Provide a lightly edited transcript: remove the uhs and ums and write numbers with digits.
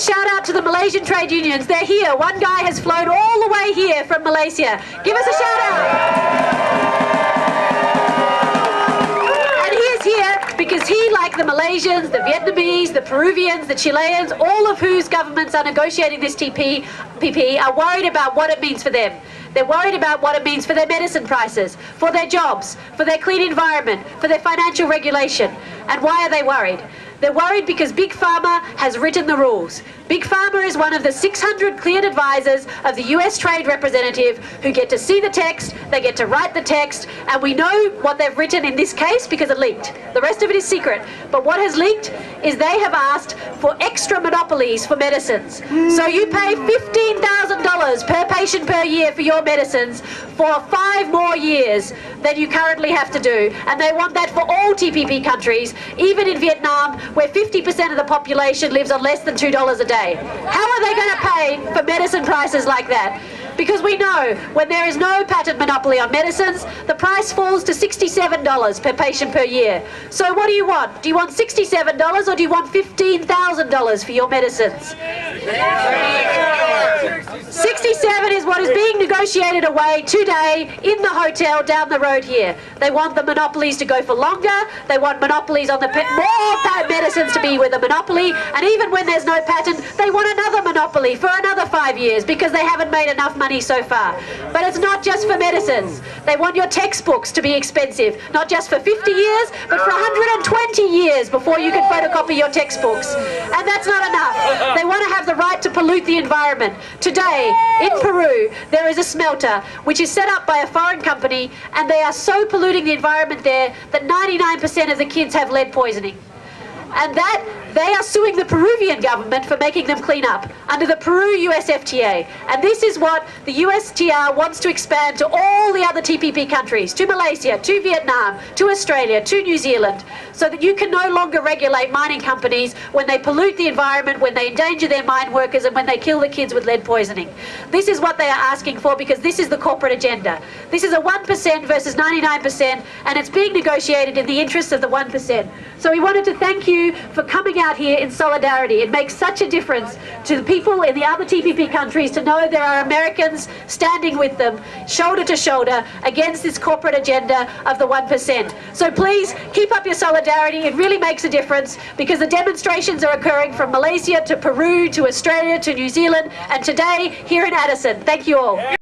shout out to the Malaysian trade unions. They're here. One guy has flown all the way here from Malaysia. Give us a shout out. Because he, like the Malaysians, the Vietnamese, the Peruvians, the Chileans, all of whose governments are negotiating this TPP, are worried about what it means for them. They're worried about what it means for their medicine prices, for their jobs, for their clean environment, for their financial regulation. And why are they worried? They're worried because Big Pharma has written the rules. Big Pharma is one of the 600 cleared advisors of the US Trade Representative who get to see the text, they get to write the text, and we know what they've written in this case because it leaked. The rest of it is secret. But what has leaked is they have asked for extra monopolies for medicines. So you pay $15,000 per patient per year for your medicines for 5 more years than you currently have to do. And they want that for all TPP countries, even in Vietnam, where 50% of the population lives on less than $2 a day. How are they going to pay for medicine prices like that? Because we know when there is no patent monopoly on medicines, the price falls to $67 per patient per year. So what do you want? Do you want $67 or do you want $15,000 for your medicines? 67 is what is being negotiated away today in the hotel down the road here. They want the monopolies to go for longer. They want monopolies on the more medicines to be with a monopoly. And even when there's no patent, they want another monopoly for another 5 years because they haven't made enough money so far. But it's not just for medicines. They want your textbooks to be expensive, not just for 50 years, but for 120 years before you can photocopy your textbooks. And that's not enough. They want to have the right to pollute the environment. Today, in Peru, there is a smelter which is set up by a foreign company, and they are so polluting the environment there that 99% of the kids have lead poisoning. And that they are suing the Peruvian government for making them clean up under the Peru-US FTA. And this is what the USTR wants to expand to all the other TPP countries, to Malaysia, to Vietnam, to Australia, to New Zealand, so that you can no longer regulate mining companies when they pollute the environment, when they endanger their mine workers, and when they kill the kids with lead poisoning. This is what they are asking for because this is the corporate agenda. This is a 1% versus 99%, and it's being negotiated in the interests of the 1%. So we wanted to thank you for coming out here in solidarity. It makes such a difference to the people in the other TPP countries to know there are Americans standing with them, shoulder to shoulder, against this corporate agenda of the 1%. So please keep up your solidarity. It really makes a difference because the demonstrations are occurring from Malaysia to Peru to Australia to New Zealand and today here in Addison. Thank you all.